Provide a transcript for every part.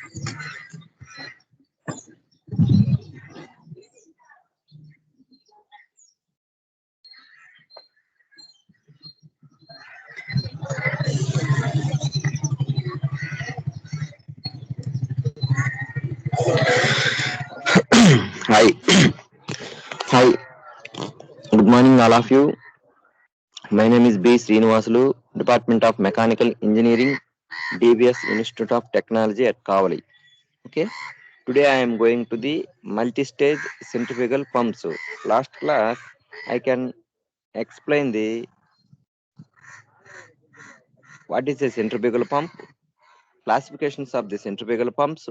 Hi. Hi. Good morning, all of you. My name is B.SREENIVASULU, Department of Mechanical Engineering, DBS Institute of Technology at KAVALI. Okay. Today I am going to the multi-stage centrifugal pumps. Last class I can explain the what is a centrifugal pump, classifications of the centrifugal pumps,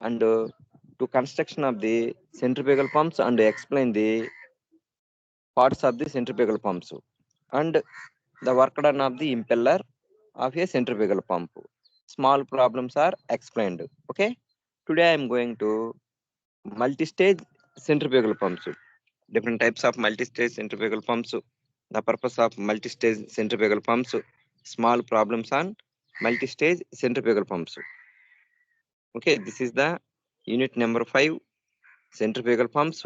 and to construction of the centrifugal pumps and explain the parts of the centrifugal pumps and the work done of the impeller of a centrifugal pump. Small problems are explained. Okay. Today I am going to multi-stage centrifugal pumps. Different types of multi-stage centrifugal pumps. The purpose of multi-stage centrifugal pumps. Small problems on multi-stage centrifugal pumps. Okay. This is the unit number 5. Centrifugal pumps,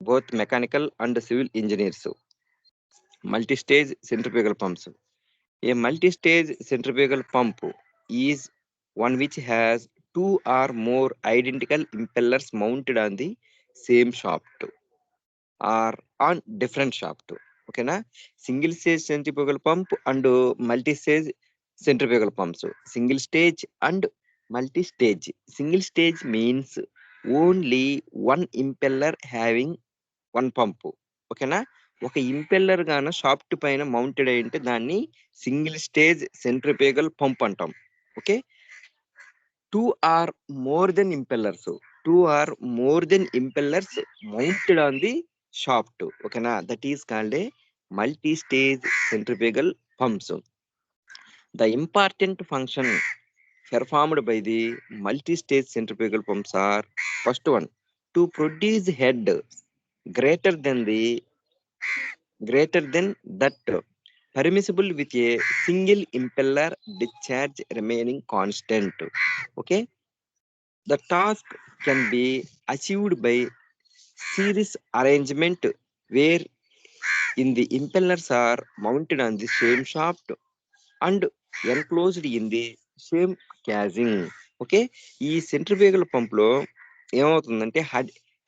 both mechanical and civil engineers. Multi-stage centrifugal pumps. A multi-stage centrifugal pump is one which has two or more identical impellers mounted on the same shaft or on different shaft. Okay, na? Single stage centrifugal pump and multi-stage centrifugal pumps. Single stage and multi-stage. Single stage means only one impeller having one pump. ఓకేనా, ఒక impeller గాన shaft పైన mounted అయి ఉంటే దాన్ని single stage centrifugal pump అంటాం. Okay, two or more then impellers mounted on the shaft. ఓకేనా, that is called a multi stage centrifugal pumps. The important function performed by the multi-stage centrifugal pumps are: first one, to produce head greater than that permissible with a single impeller discharge remaining constant. Okay, the task can be achieved by series arrangement where in the impellers are mounted on the same shaft and enclosed in the same క్యాజింగ్. Okay, ఈ centrifugal pump లో ఏమవుతుందంటే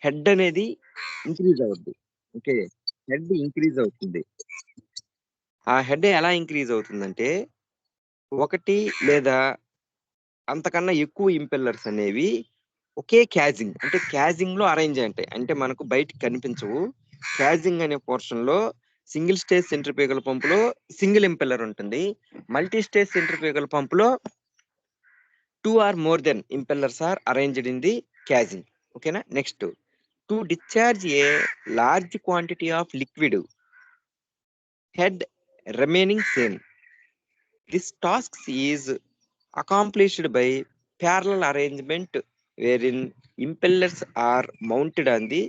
head అనేది increase అవుద్ది. Okay, head increase అవుతుంది. ఆ head ఎలా increase అవుతుందంటే ఒకటి లేదా అంతకన్నా ఎక్కువ ఇంపెల్లర్స్ అనేవి ఒకే క్యాజింగ్, అంటే క్యాజింగ్ లో అరేంజ్ ఉంటాయి. అంటే మనకు బయటికి కనిపించవు. క్యాజింగ్ అనే పోర్షన్ లో సింగిల్ స్టేజ్ సెంట్రిఫ్యూగల్ పంప్ లో సింగిల్ ఇంపెల్లర్ ఉంటుంది. మల్టీ స్టేజ్ సెంట్రిఫ్యూగల్ పంప్ లో two or more than impellers are arranged in the casing. Okay na? Next, to discharge a large quantity of liquid, head remaining same. This task is accomplished by parallel arrangement wherein impellers are mounted on the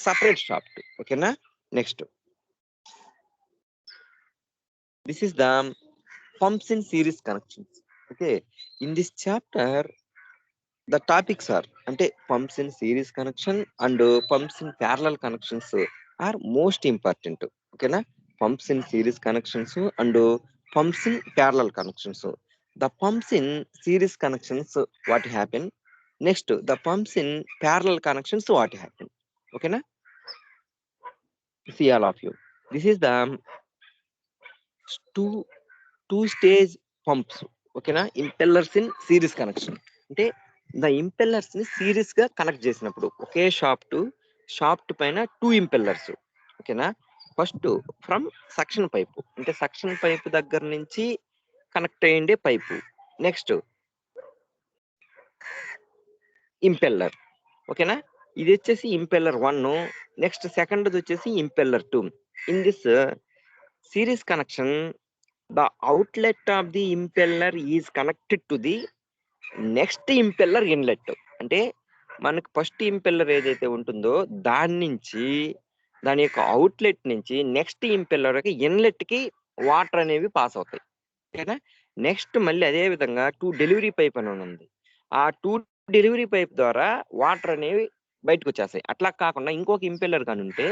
separate shaft. Okay na? Next, this is the pumps in series connections. Okay, in this chapter the topics are ante pumps in series connection and pumps in parallel connections are most important. Okay na? Pumps in series connections and pumps in parallel connections. The pumps in series connections, what happen? Next, the pumps in parallel connections, what happen? Okay na? See all of you. This is the two stage pumps. Okay na? Impellers in series connection. అంటే the impellers ని series గా connect చేసినప్పుడు ఒకే shaft పైన two impellers. ఓకేనా, first from suction pipe, అంటే suction pipe దగ్గర నుంచి connect అయ్యిండే pipe. Next impeller. ఓకేనా, ఇది వచ్చేసి ఇంపెల్లర్ 1. నెక్స్ట్ సెకండ్ వచ్చేసి impeller 2. In this series connection the outlet of the impeller is connected to the next impeller inlet. అంటే మనకు ఫస్ట్ ఇంపెల్లర్ ఏదైతే ఉంటుందో దాని యొక్క అవుట్లెట్ నుంచి నెక్స్ట్ ఇంపెల్లర్ ఇన్లెట్ కి వాటర్ అనేవి పాస్ అవుతాయి. ఓకేనా, నెక్స్ట్ మళ్ళీ అదే విధంగా 2 డెలివరీ పైప్ అని ఉంది. ఆ 2 డెలివరీ పైప్ ద్వారా వాటర్ అనేవి బయటకు వచ్చేస్తాయి. అట్లా కాకుండా ఇంకొక ఇంపెల్లర్ కానీ ఉంటే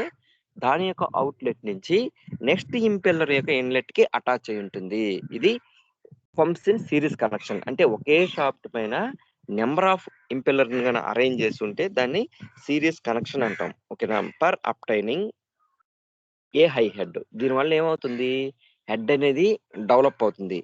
దాని యొక్క అవుట్లెట్ నుంచి నెక్స్ట్ ఇంపెల్లర్ యొక్క ఇన్లెట్ కి అటాచ్ అయి ఉంటుంది. ఇది పంప్స్ ఇన్ సిరీస్ కనెక్షన్. అంటే ఒకే షాఫ్ట్ పైన నెంబర్ ఆఫ్ ఇంపెల్లర్ ని అరేంజ్ చేసి ఉంటే దాన్ని సిరీస్ కనెక్షన్ అంటాం. ఓకేనా? For obtaining a high head. దీనివల్ల ఏమవుతుంది, హెడ్ అనేది డెవలప్ అవుతుంది.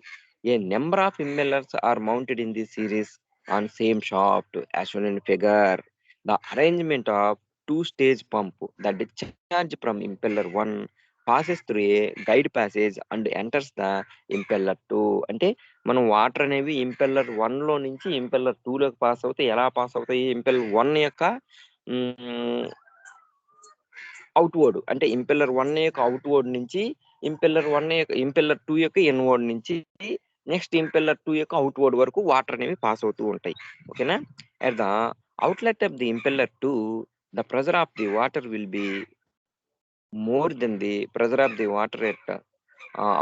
A number of impellers are mounted in the series on same shaft as shown in figure. The arrangement of 2-stage pump, the discharge from impeller 1 passes through a guide passage and enters the impeller 2. అంటే మనం water అనేవి impeller 1 లో నుంచి impeller 2 లోకి pass అవుతాయి. ఎలా pass అవుతాయి? Impeller 1 యొక్క అవుట్వర్డ్, అంటే ఇంపెల్లర్ 1 యొక్క అవుట్వర్డ్ నుంచి ఇంపెల్లర్ 2 యొక్క ఇన్వర్డ్ నుంచి నెక్స్ట్ ఇంపెల్లర్ 2 యొక్క అవుట్వర్డ్ వరకు వాటర్ అనేవి పాస్ అవుతూ ఉంటాయి. ఓకేనా? At the outlet of the impeller 2, the pressure of the water will be more than the pressure of the water at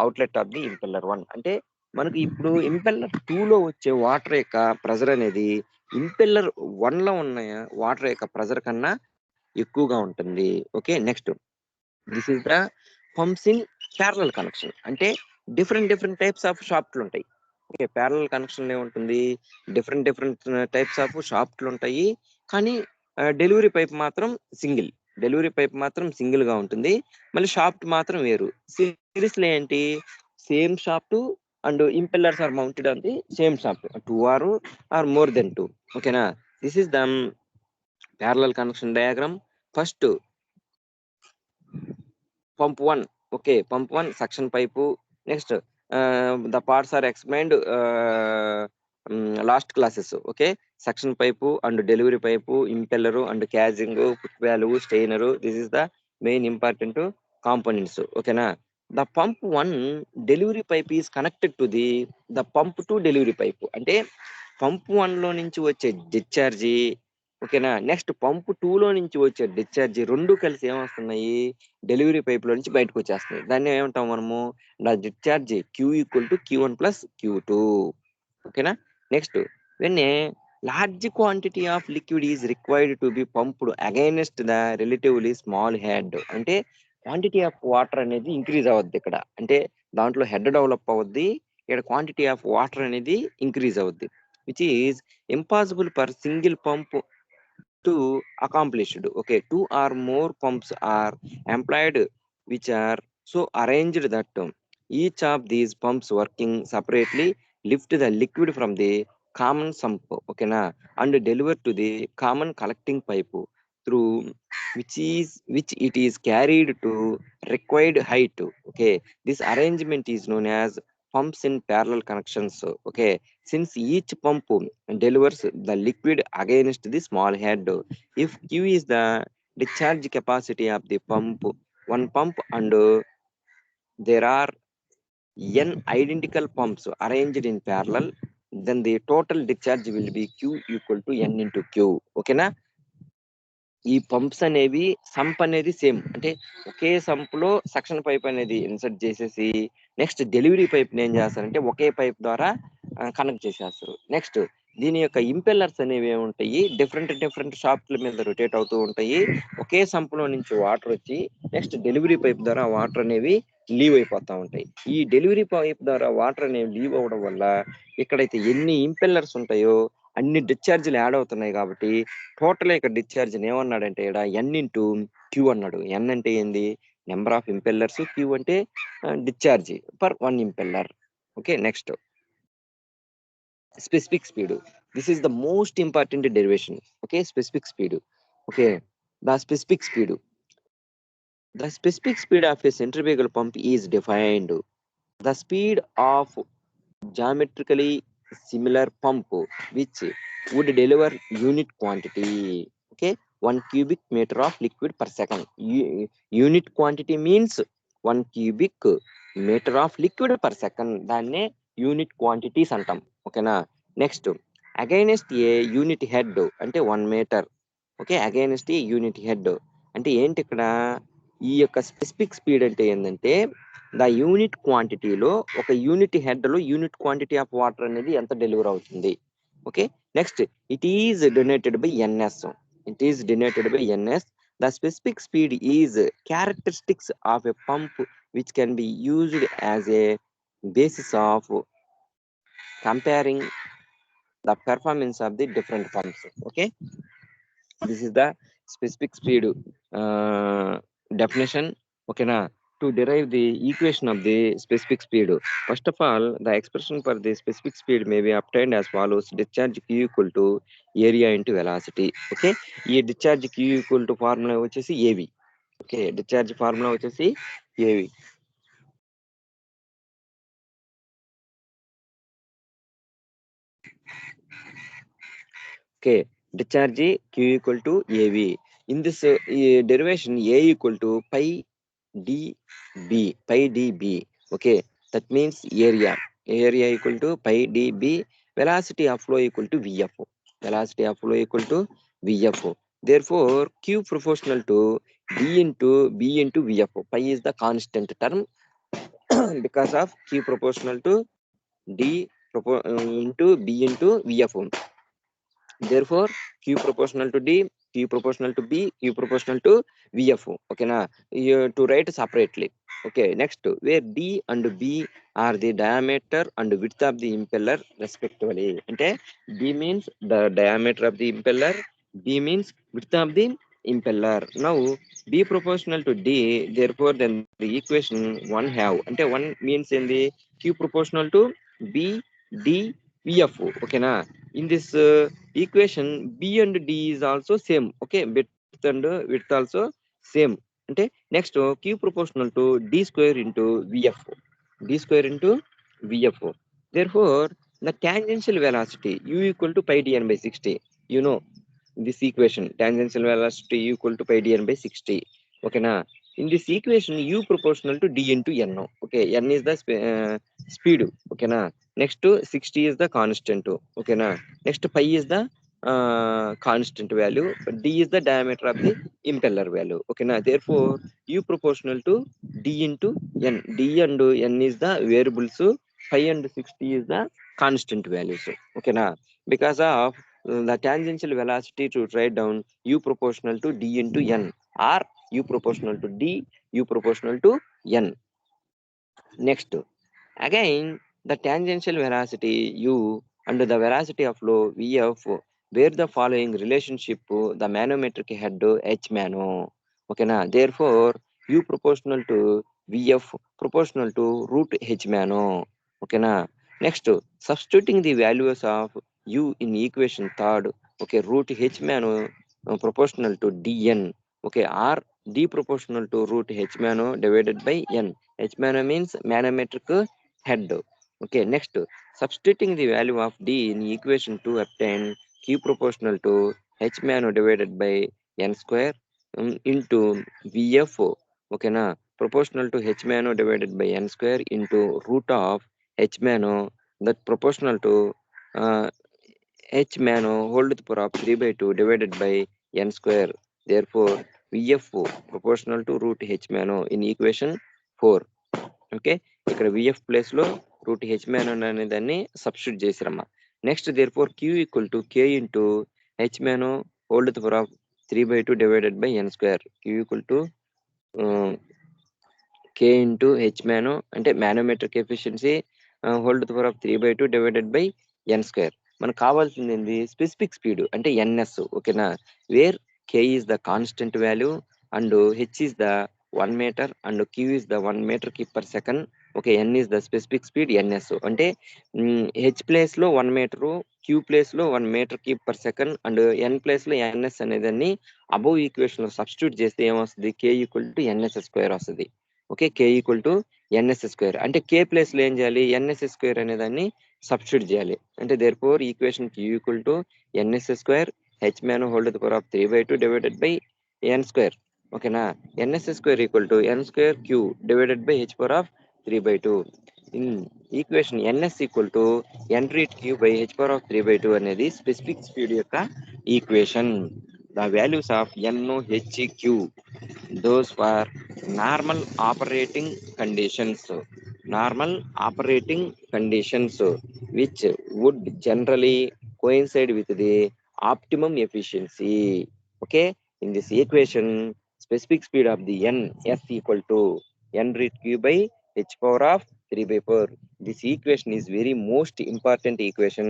outlet of the impeller 1. అంటే మనకి ఇప్పుడు ఇంపెల్లర్ 2 లో వచ్చే వాటర్ యొక్క ప్రెజర్ అనేది ఇంపెల్లర్ 1 లో ఉన్న వాటర్ యొక్క ప్రెజర్ కన్నా ఎక్కువగా ఉంటుంది. Okay, next this is the pumps in parallel connection. అంటే డిఫరెంట్ టైప్స్ ఆఫ్ షాఫ్ట్లు ఉంటాయి. ఓకే, ప్యారలల్ కనెక్షన్ ఏముంటుంది, డిఫరెంట్ టైప్స్ ఆఫ్ షాఫ్ట్లు ఉంటాయి. కానీ డెలివరీ పైప్ మాత్రం సింగిల్ గా ఉంటుంది. మళ్ళీ షాఫ్ట్ మాత్రం వేరు. సిరీస్ లో ఏంటి, same shaft and impellers are mounted on the same shaft, 2 or more than 2. ఓకేనా? This is the parallel connection diagram. First, pump 1. Okay, pump 1 suction pipe. Next, the parts are explained last classes. Okay, suction pipe and delivery pipe, impeller and casing, foot valve, strainer. This is the main important components. Okay na? The pump 1 delivery pipe is connected to the pump 2 delivery pipe. అంటే pump 1 లో నుంచి వచ్చే discharge, ఓకేనా, next pump 2 లో నుంచి వచ్చే discharge రెండు కలిసి ఏమొస్తున్నాయి, డెలివరీ పైప్ లో నుంచి బయటకు వచ్చేస్తున్నాయి. దాన్ని ఏమంటాం మనము, డిశ్చార్జ్ Q = Q1 + Q2. ఓకేనా? Next, when a large quantity of liquid is required to be pumped against the relatively small head. అంటే క్వాంటిటీ ఆఫ్ వాటర్ అనేది ఇంక్రీజ్ అవ్వద్ది ఇక్కడ. అంటే దాంట్లో హెడ్ డెవలప్ అవుద్ది, ఇక్కడ క్వాంటిటీ ఆఫ్ వాటర్ అనేది ఇంక్రీజ్ అవుద్ది, which is impossible per single pump to accomplished. Okay, 2 or more pumps are employed which are so arranged that each of these pumps working separately lift the liquid from the common sump, okay na, and deliver to the common collecting pipe through which it is carried to required height. Okay, this arrangement is known as pumps in parallel connections. Okay, since each pump delivers the liquid against the small head, if Q is the discharge capacity of the pump, one pump, and there are n identical pumps arranged in parallel, then the total discharge will be Q = N into Q. Okay na? ఈ pumps అనేవి sump అనేది same, అంటే ఒకే sump లో suction pipe అనేది insert చేసేసి next delivery pipe ఏం చేస్తారంటే ఒకే pipe ద్వారా కనెక్ట్ చేసేస్తారు. నెక్స్ట్ దీని యొక్క ఇంపెల్లర్స్ అనేవి ఏముంటాయి, డిఫరెంట్ షాఫ్ట్ల మీద రొటేట్ అవుతూ ఉంటాయి. ఒకే సంప్ లో నుంచి వాటర్ వచ్చి నెక్స్ట్ డెలివరీ పైప్ ద్వారా వాటర్ అనేవి లీవ్ అయిపోతా ఉంటాయి. ఈ డెలివరీ పైప్ ద్వారా వాటర్ అనేవి లీవ్ అవడం వల్ల ఎక్కడైతే ఎన్ని ఇంపెల్లర్స్ ఉంటాయో అన్ని డిశ్చార్జ్లు యాడ్ అవుతున్నాయి. కాబట్టి టోటల్ ఇక్కడ డిశ్చార్జ్ ఏమన్నాడంటే ఇక్కడ N into Q అన్నాడు. N అంటే ఏంది, నెంబర్ ఆఫ్ ఇంపెల్లర్స్, Q అంటే discharge per 1 impeller. Okay, next specific speed. This is the most important derivation. Okay, specific speed. Okay, the specific speed of a centrifugal pump is defined. The speed of geometrically similar pump which would deliver unit quantity. Okay, 1 cubic meter of liquid per second. Unit quantity means 1 cubic meter of liquid per second. దాన్నే unit quantities అంటాం. ఓకేనా? Next, against ఏ unit head అంటే 1 metre. Okay, against ఏ unit head అంటే ఏంటి ఇక్కడ, ఈ యొక్క specific speed అంటే ఏంటంటే ద యూనిట్ క్వాంటిటీలో ఒక యూనిట్ హెడ్ లో యూనిట్ క్వాంటిటీ ఆఫ్ వాటర్ అనేది ఎంత డెలివర్ అవుతుంది. Okay, next, it is denoted by ns. It is denoted by ns. The specific speed is characteristics of a pump which can be used as a basis of comparing the performance of the different pumps. Okay, this is the specific speed definition. Okay, na, to derive the equation of the specific speed, first of all, the expression for the specific speed may be obtained as follows: discharge q equal to area into velocity. Okay, ఈ discharge q equal to formula వచ్చేసి av. Okay, discharge formula వచ్చేసి av. Okay, discharge q equal to av. In this derivation, a equal to pi db, pi db. Okay, that means area equal to pi db. Velocity of flow equal to vf. Velocity of flow equal to vf. Therefore, q proportional to d into b into vf. Pi is the constant term because of q proportional to d into b into vf. Therefore, q proportional to d, q proportional to b, q proportional to vf. Okay, na, you to write separately. Okay, next, where d and b are the diameter and width of the impeller respectively. Ante d means the diameter of the impeller, b means width of the impeller. Now b proportional to d, therefore then the equation 1 have, ante 1 means in the q proportional to b d vf. Okay, na, in this equation b and d is also same. Okay, width and width also same. Ante next, q proportional to d square into vf, d square into vf. Therefore, the tangential velocity u equal to pi dn by 60. You know this equation, tangential velocity u equal to pi dn by 60. Okay, na, in this equation u proportional to d into n. Okay, n is the speed. Okay, na, next to 60 is the constant. Okay, na, next pi is the constant value, d is the diameter of the impeller value. Okay, na, therefore u proportional to d into n. D and n is the variables, pi and 60 is the constant values. Okay, na, because of the tangential velocity, to write down u proportional to d into n, or u proportional to d, u proportional to n. Next, again, the tangential velocity u and the velocity of flow vf, where the following relationship the manometric head h mano. Okay, na, therefore u proportional to vf proportional to root h mano. Okay, na, next, substituting the values of u in equation third. Okay, root h mano proportional to dn. Okay, or d proportional to root h mano divided by n. H mano means manometric head. Okay, next, substituting the value of d in equation to obtain q proportional to h mano divided by n square into vf. Okay, na, proportional to h mano divided by n square into root of h mano, that proportional to uh, h mano whole to the power of 3 by 2 divided by n square. Therefore, vf proportional to root h mano in equation 4. Okay, ఇక్కడ VF place లో root H man అనే దాన్ని substitute చేసారమ్మా. Next, therefore Q equal to K into H man whole the power of 3/2 divided by N square. Q equal to K into H man అంటే manometric efficiency whole the power of 3/2 divided by N square. మనకు కావాల్సింది ఏంది? Specific speed అంటే NS. ఓకేనా, where K is the constant value and H is the 1 meter and q is the 1 meter cube per second. Okay, n is the specific speed ns. అంటే h place లో 1 meter, q place లో 1 meter cube per second and n place లో ns అనేదాన్ని above equation లో substitute చేస్తే ఏమొస్తుంది? k equal to ns square వస్తుంది. Okay, k equal to ns square అంటే k ప్లేస్ లో ఏం చేయాలి? ns స్క్వేర్ అనేదాన్ని సబ్స్టిట్యూట్ చేయాలి. అంటే therefore equation q equal to ns square h man whole the power of 3/2 divided by n square. ఓకేనా, ns స్క్వేర్ equal to n square q divided by h power of 3/2. In equation ns equal to n రీట్ q by h power of 3/2 అనేది specific speed యొక్క equation. The values of n, h, q, those for normal operating conditions. Normal operating conditions which would generally coincide with the optimum efficiency. Okay, in this equation, specific speed of the n f equal to n root q by h power of 3 by 4. This equation is very most important equation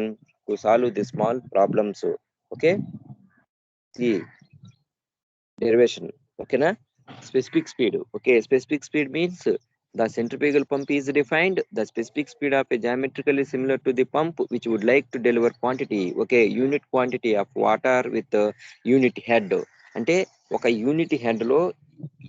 to solve the small problems. Okay, see derivation. Okay na, specific speed. Okay, specific speed means the centrifugal pump is defined the specific speed of a geometrically similar to the pump which would like to deliver quantity. Okay, unit quantity of water with unit head. అంటే ఒక unit head లో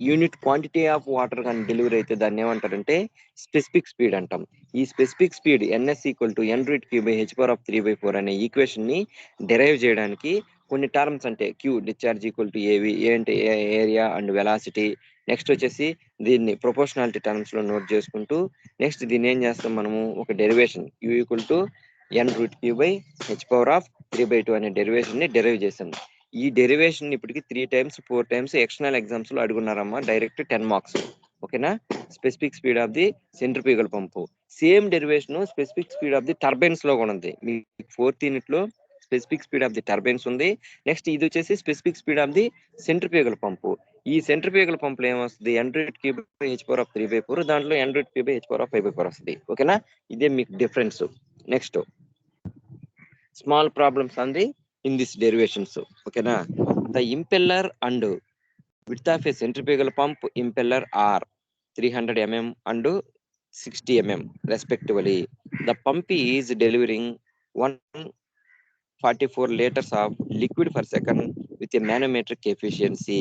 unit quantity of water కానీ delivery అయితే దాన్ని ఏమంటారంటే specific speed అంటాం. ఈ specific speed NS equal to N root Q by H power of 3/4 అనే ఈక్వేషన్ ని డెరైవ్ చేయడానికి కొన్ని టర్మ్స్ అంటే క్యూ డిశ్చార్జ్ ఈక్వల్ టు ఏవి ఏంటి ఏరియా అండ్ వెలాసిటీ. నెక్స్ట్ వచ్చేసి దీన్ని ప్రొపోర్షనాలిటీ టర్మ్స్ లో నోట్ చేసుకుంటూ నెక్స్ట్ దీన్ని ఏం చేస్తాం మనము ఒక derivation Q equal to N root Q by H power of 3/2 అనే డెరివేషన్ ని డెరైవ్ చేసాం. ఈ డెరివేషన్ ఇప్పటికి 3 times 4 times ఎక్స్టర్నల్ ఎగ్జామ్స్ లో అడుగున్నారమ్మా, డైరెక్ట్ 10 మార్క్స్. ఓకేనా, specific speed of the centrifugal pump. Same derivation specific speed of the turbines లో కూడా ఉంది. మీకు 4th యూనిట్ లో specific speed of the turbines ఉంది. నెక్స్ట్ ఇది వచ్చేసి specific speed of the centrifugal pump. ఈ సెంట్రిఫ్యూగల్ పంపులో ఏమొస్తుంది, N root cube by H power of 3/4, దాంట్లో N root cube by H power of 5/4 వస్తుంది. ఓకేనా, ఇదే మీకు difference. Next small problems on the in this derivations. ఓకేనా, the impeller and width of a centrifugal pump impeller are 300 mm and 60 mm respectively. The pump is delivering 144 liters of liquid per second with a manometric efficiency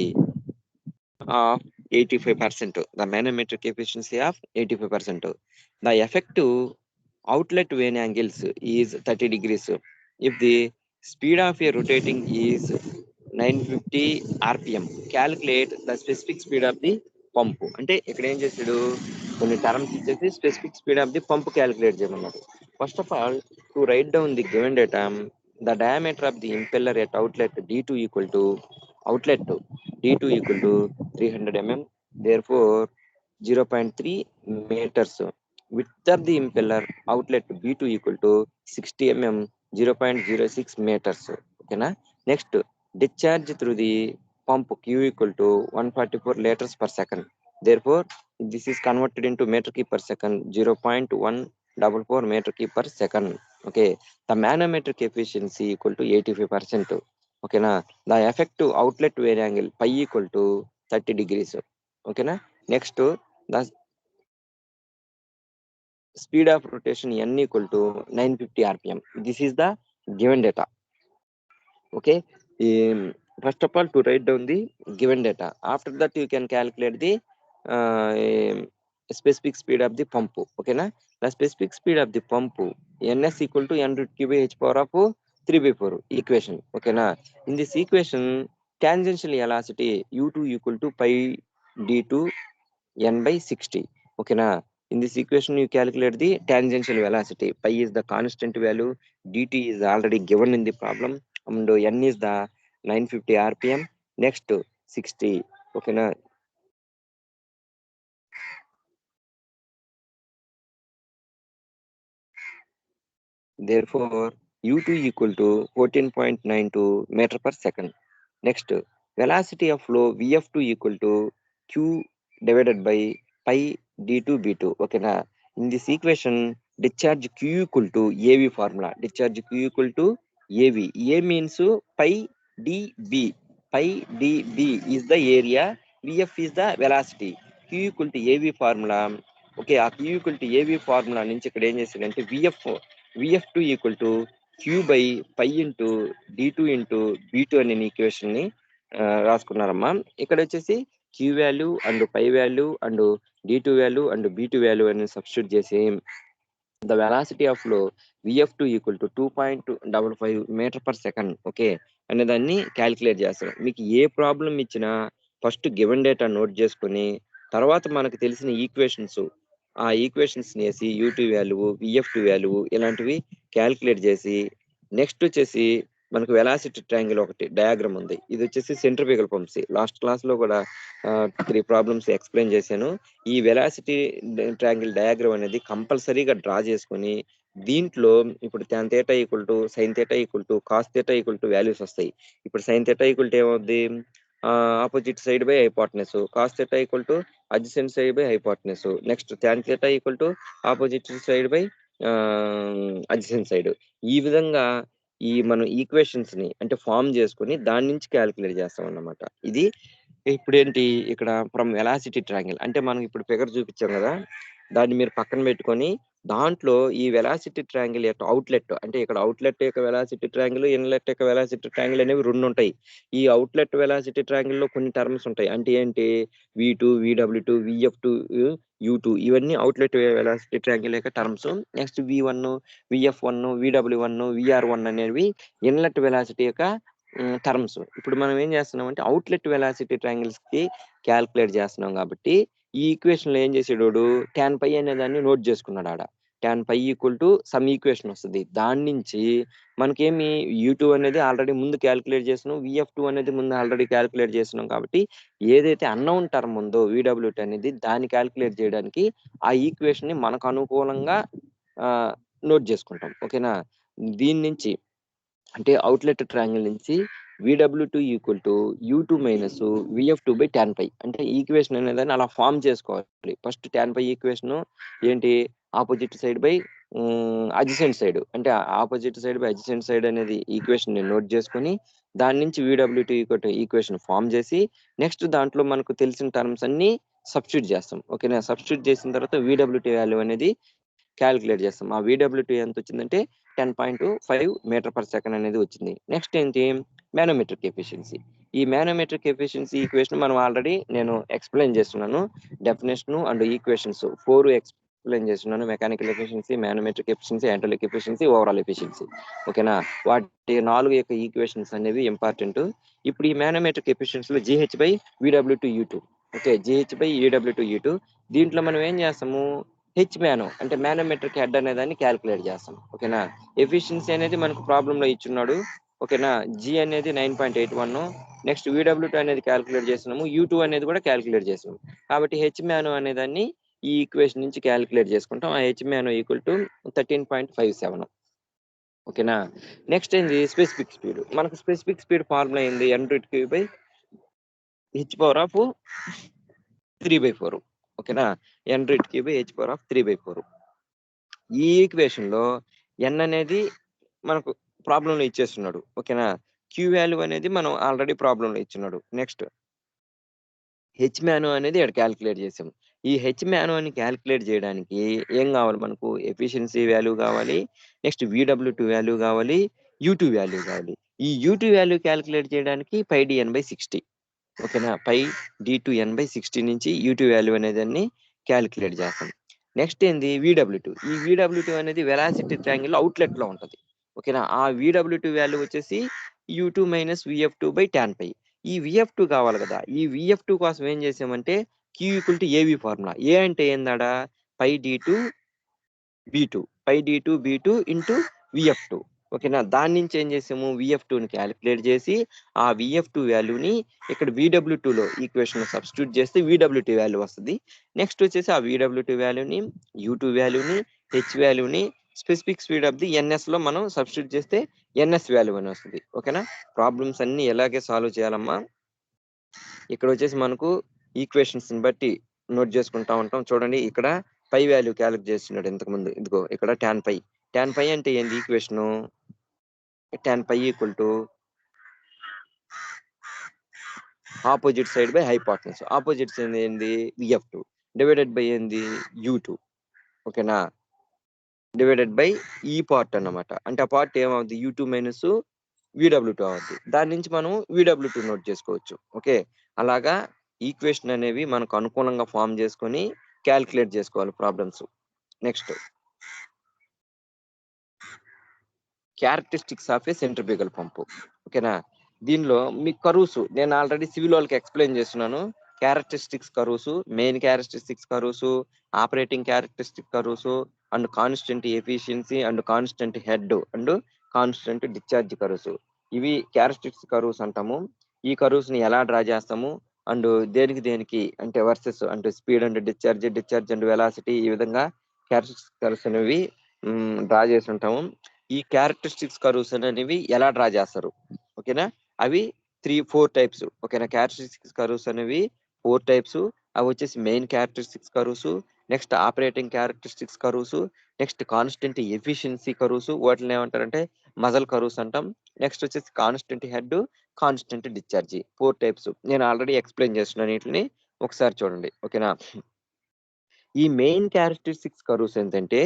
of 85%. The manometric efficiency of 85%. The effective outlet vane angles is 30 degrees. If the speed of a rotating is 950 rpm, calculate the specific speed of the pump. అంటే ఇక్కడ ఏం చేసాడు, కొన్ని terms ఇచ్చేసి specific speed of the pump calculate చేయమన్నారు. First of all, to write down the given data, the diameter of the impeller at outlet D2 equal to outlet D2 equal to 300 mm, therefore 0.3 meters. Width of the impeller outlet B2 equal to 60 mm, 0.06 meters. Okay na? Next, discharge through the pump Q equal to 144 liters per second. Therefore, this is converted into meter cube per second, 0.144 meter cube per second. Okay, the manometric efficiency equal to 85%. Okay na? The effective outlet vane angle pi equal to 30 degrees. Okay na? Next, the speed of rotation n equal to 950 rpm. This is the given data. Okay, first of all, to write down the given data, after that you can calculate the specific speed of the pump. Okay na? The specific speed of the pump ns equal to n root q by h power of 3/4 equation. Okay na? In this equation, tangential velocity u2 equal to pi d2 n by 60. Okay na? In this equation, you calculate the tangential velocity. Pi is the constant value, dt is already given in the problem, and n is the 950 rpm. Next, 60. Okay na? Therefore, u2 equal to 14.92 meter per second. Next, velocity of flow vf2 equal to q divided by pi d2 b2. Okay na? In this equation, discharge q equal to av formula. Discharge q equal to av. A means pi db. Pi db is the area, vf is the velocity. q equal to av formula. Okay, ఆ q equal to AV formula నుంచి ఇక్కడ ఏం చేశాడంటే vf2 equal to q by pi into d2 into b2 అనే equation ని రాసుకున్నారమ్మా. ఇక్కడ వచ్చేసి q value and pi value and d2 value and b2 value అని సబ్స్టిట్యూట్ చేసి the velocity of flow vf2 equal to 2.55 meter per second. Okay, అనే దాన్ని calculate చేస్తారు. మీకు ఏ ప్రాబ్లం ఇచ్చినా ఫస్ట్ గివెన్ డేటా నోట్ చేసుకుని తర్వాత మనకు తెలిసిన ఈక్వేషన్స్, ఆ ఈక్వేషన్స్ వేసి u2 వాల్యూ vf2 వాల్యూ ఇలాంటివి క్యాలిక్యులేట్ చేసి నెక్స్ట్ వచ్చేసి మనకు వెలాసిటీ ట్రయాంగిల్ ఒకటి డయాగ్రామ్ ఉంది. ఇది వచ్చేసి సెంట్రిఫ్యూగల్ పంప్స్. లాస్ట్ క్లాస్ లో కూడా 3 ప్రాబ్లమ్స్ ఎక్స్ప్లెయిన్ చేశాను. ఈ వెలాసిటీ ట్రయాంగిల్ డయాగ్రామ్ అనేది కంపల్సరీగా డ్రా చేసుకుని దీంట్లో ఇప్పుడు tan θ = sin θ = cos θ వాల్యూస్ వస్తాయి. ఇప్పుడు sin θ ఏమవుద్ది? Opposite side by hypotenuse. cos θ adjacent side by hypotenuse. Next tan θ opposite side by adjacent side. ఈ విధంగా మనం ఈక్వేషన్స్ ని అంటే ఫార్మ్ చేసుకొని దాని నుంచి క్యాలిక్యులేట్ చేస్తాం అన్నమాట. ఇది ఇప్పుడేంటి ఇక్కడ ఫ్రమ్ వెలాసిటీ ట్రయాంగిల్ అంటే మనం ఇప్పుడు ఫిగర్ చూపించాం కదా, దాన్ని మీరు పక్కన పెట్టుకొని దాంట్లో ఈ వెలాసిటీ ట్రయాంగిల్ యొక్క అవుట్లెట్ అంటే ఇక్కడ అవుట్లెట్ యొక్క వెలాసిటీ ట్రయాంగిల్, ఇన్లెట్ యొక్క వెలాసిటీ ట్రయాంగిల్ అనేవి 2 ఉంటాయి. ఈ అవుట్లెట్ వెలాసిటీ ట్రయాంగిల్ లో కొన్ని టర్మ్స్ ఉంటాయి. అంటే ఏంటి? V2, VW2, VF2, U2 ఇవన్నీ అవుట్లెట్ వెలాసిటీ ట్రయాంగిల్ యొక్క terms. Next V1, VF1, VW1, VR1 అనేవి ఇన్లెట్ వెలాసిటీ యొక్క టర్మ్స్. ఇప్పుడు మనం ఏం చేస్తున్నాం అంటే అవుట్లెట్ వెలాసిటీ ట్రయాంగిల్స్ కి క్యాల్కులేట్ చేస్తున్నాం కాబట్టి ఈ ఈక్వేషన్ లో ఏం చేసాడు, tan π అనే దాన్ని నోట్ చేసుకున్నాడు ఆడ. tan π = సమ్ ఈక్వేషన్ వస్తుంది. దాని నుంచి మనకేమి U2 అనేది ఆల్రెడీ ముందు క్యాల్కులేట్ చేస్తున్నాం, VF2 అనేది ముందు ఆల్రెడీ క్యాల్కులేట్ చేస్తున్నాం కాబట్టి ఏదైతే అన్నోన్ టర్మ్ ఉందో VW2 అనేది దాన్ని క్యాల్కులేట్ చేయడానికి ఆ ఈక్వేషన్ ని మనకు అనుకూలంగా నోట్ చేసుకుంటాం. ఓకేనా? దీని నుంచి అంటే అవుట్లెట్ ట్రయాంగిల్ నుంచి VW2 = U2 - VF2/tan π అంటే ఈక్వేషన్ అనేదాన్ని అలా ఫామ్ చేసుకోవాలి. ఫస్ట్ tan π ఈక్వేషన్ ఏంటి? Opposite side by adjacent side అంటే opposite side by adjacent side అనేది ఈక్వేషన్ ని నోట్ చేసుకొని దాని నుంచి VW2 ఈక్వేషన్ ఫామ్ చేసి నెక్స్ట్ దాంట్లో మనకు తెలిసిన టర్మ్స్ అన్ని సబ్స్టిట్యూట్ చేస్తాం. ఓకేనా? సబ్స్టిట్యూట్ చేసిన తర్వాత VW2 వాల్యూ అనేది క్యాలిక్యులేట్ చేస్తాం. ఆ VW2 ఎంత వచ్చిందంటే 10.5 మీటర్/సెకండ్ అనేది వచ్చింది. నెక్స్ట్ ఏంటి? Manometric efficiency. ఈ మానోమెట్రిక్ ఎఫిషియన్సీ ఈక్వేషన్ మనం ఆల్రెడీ నేను ఎక్స్ప్లెయిన్ చేస్తున్నాను. డెఫినేషన్ అండ్ ఈక్వేషన్స్ 4 ఎక్స్ప్లెయిన్ చేస్తున్నాను. Mechanical efficiency, manometric efficiency, hydraulic efficiency, overall efficiency. ఓకేనా? వాటి 4 యొక్క ఈక్వేషన్స్ అనేవి ఇంపార్టెంట్. ఇప్పుడు ఈ మానోమెట్రిక్ ఎఫిషియన్సీలో GH/VW2U2. ఓకే, GH/VW2U2 దీంట్లో మనం ఏం చేస్తాము? హెచ్ మ్యానో అంటే మానోమెట్రిక్ హెడ్ అనే దాన్ని క్యాలిక్యులేట్ చేస్తాం. ఓకేనా? ఎఫిషియన్సీ అనేది మనకు ప్రాబ్లం లో ఇచ్చున్నాడు. ఓకేనా? G అనేది 9.81. నెక్స్ట్ VW2 అనేది క్యాలిక్యులేట్ చేస్తున్నాము, U2 అనేది కూడా క్యాలిక్యులేట్ చేస్తున్నాము. కాబట్టి హెచ్ మ్యానో అనే దాన్ని ఈ ఈక్వేషన్ నుంచి క్యాలిక్యులేట్ చేసుకుంటాం. ఆ హెచ్ మ్యానో = 13.57. ఓకేనా? నెక్స్ట్ ఏంది? Specific speed. మనకు స్పెసిఫిక్ స్పీడ్ ఫార్ములా ఏంది? N/3/h⁴. ఓకేనా? N/3/h⁴. ఈ ఈక్వేషన్ లో n అనేది మనకు ప్రాబ్లం లో ఇచ్చేస్తున్నాడు. ఓకేనా? Q వాల్యూ అనేది మనం ఆల్రెడీ ప్రాబ్లం లో ఇచ్చున్నాడు. నెక్స్ట్ హెచ్ మ్యానో అనేది ఇక్కడ క్యాలిక్యులేట్ చేసాం. ఈ హెచ్ మ్యానో అని క్యాలిక్యులేట్ చేయడానికి ఏం కావాలి మనకు? ఎఫిషియన్సీ వాల్యూ కావాలి, నెక్స్ట్ VW2 వాల్యూ కావాలి, U2 వాల్యూ కావాలి. ఈ U2 వాల్యూ క్యాలిక్యులేట్ చేయడానికి πdn/60. ఓకేనా? πd2n/60 నుంచి U2 వాల్యూ అనేదాన్ని క్యాలిక్యులేట్ చేస్తాం. నెక్స్ట్ ఏంది? VW2. ఈ VW2 అనేది వెలాసిటీ ట్రయాంగిల్ అవుట్లెట్ లో ఉంటది. ఓకేనా? ఆ VW2 వాల్యూ వచ్చేసి U2 - VF2/tan π. ఈ VF2 కావాలి కదా, ఈ VF2 కోసం ఏం చేసామంటే Q = AV ఫార్ములా. ఏ అంటే ఏందాడా? πd2b2 into VF2. ఓకేనా? దాని నుంచి ఏం చేసాము? VF2ని క్యాలిక్యులేట్ చేసి ఆ VF2 వాల్యూని ఇక్కడ VW2 లో ఈక్వేషన్ లో సబ్స్టిట్యూట్ చేస్తే VW2 వాల్యూ వస్తుంది. నెక్స్ట్ వచ్చేసి ఆ VW2 వాల్యూని, U2 వాల్యూని, H వాల్యూని specific speed of the NS లో మనం సబ్స్టిట్యూట్ చేస్తే NS వాల్యూ అని వస్తుంది. ఓకేనా? ప్రాబ్లమ్స్ అన్ని ఎలాగే సాల్వ్ చేయాలమ్మా. ఇక్కడ వచ్చేసి మనకు ఈక్వేషన్స్ ని బట్టి నోట్ చేసుకుంటా ఉంటాం. చూడండి, ఇక్కడ పై వాల్యూ క్యాలిక్యులేట్ చేస్తున్నాడు ఇంతకు ముందు. ఇదిగో ఇక్కడ tan π. tan π అంటే ఏంది equation? tan π = opposite side by hypotenuse. Opposite side ఏంది? VF2 డివైడెడ్ బై ఏంది? U2. ఓకేనా? డివైడెడ్ బై ఈ పార్ట్ అన్నమాట. అంటే ఆ పార్ట్ ఏమవుద్ది? U2 - VW2 అవుద్ది. దాని నుంచి మనం VW2 నోట్ చేసుకోవచ్చు. ఓకే, అలాగా ఈక్వేషన్ అనేవి మనకు అనుకూలంగా ఫామ్ చేసుకొని క్యాలిక్యులేట్ చేసుకోవాలి problems. Next characteristics of a centrifugal pump. ఓకేనా? దీనిలో మీ కర్వ్స్ నేను ఆల్రెడీ సివిల్ వాళ్ళకి ఎక్స్ప్లెయిన్ చేస్తున్నాను. Characteristics curves, main characteristics curves, operating characteristic curves and constant efficiency and constant head and constant discharge curves. ఇవి characteristics curves అంటాము. ఈ curves ని ఎలా డ్రా చేస్తాము అండ్ దేనికి అంటే వర్సెస్ అంటే speed and discharge and velocity, ఈ విధంగా క్యారెక్టరిస్టిక్స్ కర్వ్స్ అనేవి డ్రా చేసి ఉంటాము. ఈ క్యారెక్టరిస్టిక్స్ కర్వ్స్ అనేవి ఎలా డ్రా చేస్తారు, ఓకేనా? అవి 3-4 టైప్స్, ఓకేనా? క్యారెక్టరిస్టిక్స్ కర్వ్స్ అనేవి 4 టైప్స్. అవి వచ్చేసి main characteristics curves, next operating characteristics curves, next constant efficiency curves, వాటిని ఏమంటారంటే మజల్ కర్వ్స్ అంటాం. నెక్స్ట్ వచ్చేసి constant head, constant discharge, 4 types. నేను ఆల్రెడీ ఎక్స్ప్లెయిన్ చేస్తున్నాను, వీటిని ఒకసారి చూడండి, ఓకేనా? ఈ మెయిన్ క్యారెక్టరిస్టిక్స్ కర్వ్స్ ఏంటంటే,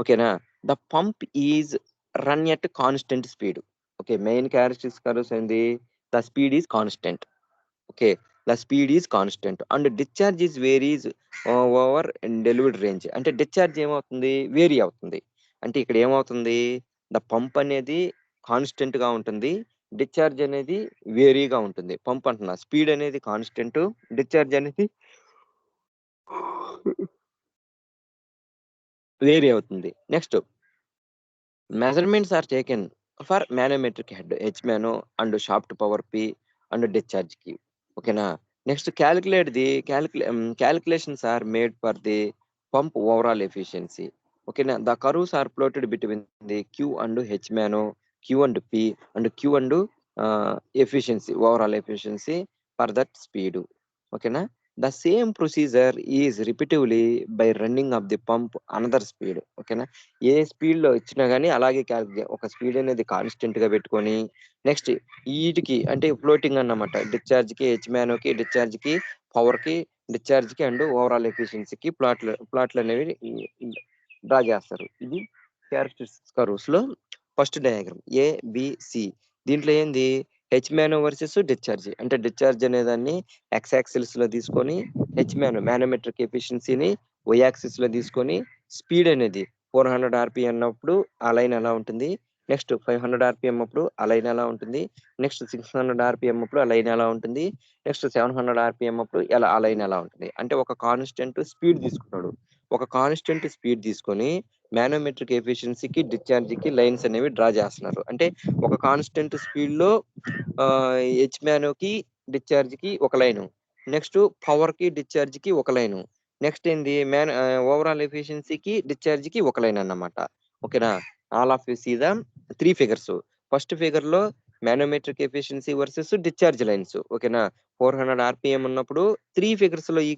ఓకేనా, the pump is run at constant speed. Okay, main characteristics curves ఏంది? The speed is constant. Okay, the speed is constant and discharge is varies over delivered range. అంటే డిశ్చార్జ్ ఏమవుతుంది? Vary అవుతుంది. అంటే ఇక్కడ ఏమవుతుంది? The pump అనేది constant గా ఉంటుంది, డిశ్చార్జ్ అనేది వేరీగా ఉంటుంది. పంప్ అంటున్నా, స్పీడ్ అనేది కాన్స్టెంట్, డిశ్చార్జ్ అనేది వేరీ అవుతుంది. Next, measurements are taken for manometric head, H mano and shaft power P and discharge Q. ఓకేనా? Next, calculations are made for the pump overall efficiency. ఓకేనా? The curves are plotted between the Q and H mano, Q and P and Q and efficiency, overall efficiency for that speed. ఓకేనా? The same procedure is repetitively by running of the pump another speed. ఓకేనా? A speed లో ఇచ్చినా గానీ అలాగే ఒక speed అనేది constant గా పెట్టుకొని, నెక్స్ట్ వీటికి అంటే ఫ్లోటింగ్ అన్నమాట, డిశ్చార్జ్ కి, హెచ్ మ్యానోకి, డిశ్చార్జ్ కి, పవర్ కి, డిశ్చార్జ్ కి అండ్ ఓవరాల్ ఎఫిషియన్సీకి ప్లాట్లు అనేవి డ్రా చేస్తారు. ఇది క్యారెక్టరిస్టిక్స్ కర్వ్స్ లో ఫస్ట్ డయాగ్రామ్ ఏబిసి. దీంట్లో ఏంది? H mano versus discharge. అంటే డిశ్చార్జ్ అనేదాన్ని ఎక్స్ యాక్సిస్ లో తీసుకొని, హెచ్ మ్యానోమెట్రిక్ ఎఫిషియన్సీని వై యాక్సిస్ లో తీసుకొని, స్పీడ్ అనేది 400 ఆర్పిఎం అన్నప్పుడు ఆ లైన్ ఎలా ఉంటుంది, నెక్స్ట్ 500 ఆర్పిఎం అప్పుడు ఆ లైన్ ఎలా ఉంటుంది, నెక్స్ట్ 600 ఆర్పిఎం అప్పుడు ఆ లైన్ ఎలా ఉంటుంది, నెక్స్ట్ 700 ఆర్పిఎం అప్పుడు ఆ లైన్ ఎలా ఉంటుంది. అంటే ఒక కాన్స్టెంట్ స్పీడ్ తీసుకున్నాడు. ఒక కాన్స్టెంట్ స్పీడ్ తీసుకొని మ్యానోమెట్రిక్ ఎఫిషియన్సీకి, డిశ్చార్జ్ కి లైన్స్ అనేవి డ్రా చేస్తున్నారు. అంటే ఒక కాన్స్టెంట్ స్పీడ్ లో హెచ్ మ్యానోకి, డిశ్చార్జ్ కి ఒక లైను, నెక్స్ట్ పవర్ కి, డిశ్చార్జ్ కి ఒక లైను, నెక్స్ట్ ఏంది ఓవరాల్ ఎఫిషియన్సీకి, డిశ్చార్జ్ కి ఒక లైన్ అన్నమాట. ఓకేనా? All of you see the 3 figures. First figure లో manometric efficiency versus discharge lines. ఓకేనా? 400 ఆర్పిఎం ఉన్నప్పుడు 3 ఫిగర్స్ లో ఈ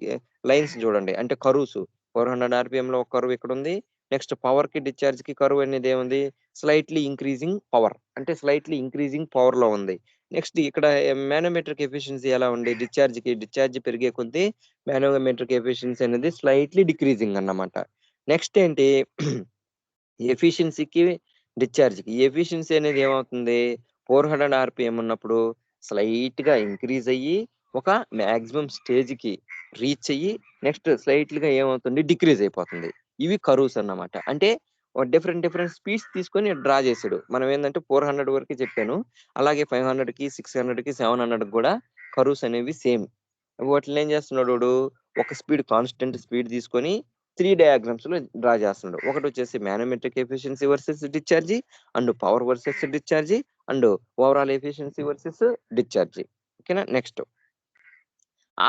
లైన్స్ చూడండి, అంటే కర్వ్స్. 400 ఆర్పిఎం లో ఒక కర్వ్ ఇక్కడ ఉంది. నెక్స్ట్ పవర్ కి, డిశ్చార్జ్ కి కర్వ్ అనేది ఏముంది? స్లైట్లీ ఇంక్రీజింగ్ పవర్, అంటే స్లైట్లీ ఇంక్రీజింగ్ పవర్ లో ఉంది. నెక్స్ట్ ఇక్కడ మ్యానోమెట్రిక్ ఎఫిషియన్సీ ఎలా ఉంది? డిశ్చార్జ్ పెరిగే కొద్దీ మ్యానోమెట్రిక్ ఎఫిషియన్సీ అనేది స్లైట్లీ డిక్రీజింగ్ అన్నమాట. నెక్స్ట్ ఏంటి? ఎఫిషియన్సీకి, డిశ్చార్జ్కి ఎఫిషియన్సీ అనేది ఏమవుతుంది? 400 ఆర్పిఎం ఉన్నప్పుడు స్లైట్ గా ఇంక్రీజ్ అయ్యి ఒక మాక్సిమం స్టేజ్ కి రీచ్ అయ్యి నెక్స్ట్ స్లైట్లీగా ఏమవుతుంది? డిక్రీజ్ అయిపోతుంది. ఇవి కర్వ్స్ అన్నమాట. అంటే డిఫరెంట్ స్పీడ్స్ తీసుకొని డ్రా చేసాడు. మనం ఏంటంటే 400 వరకు చెప్పాను, అలాగే 500 కి, 600 కి, 700 కూడా కర్వ్స్ అనేవి సేమ్. వాటిని ఏం చేస్తున్నాడు వాడు? ఒక కాన్స్టెంట్ స్పీడ్ తీసుకొని 3 డయాగ్రామ్స్ లో డ్రా చేస్తున్నాడు. ఒకటి వచ్చేసి manometric efficiency versus discharge, and power versus discharge, and overall efficiency versus discharge. ఓకేనా? Next,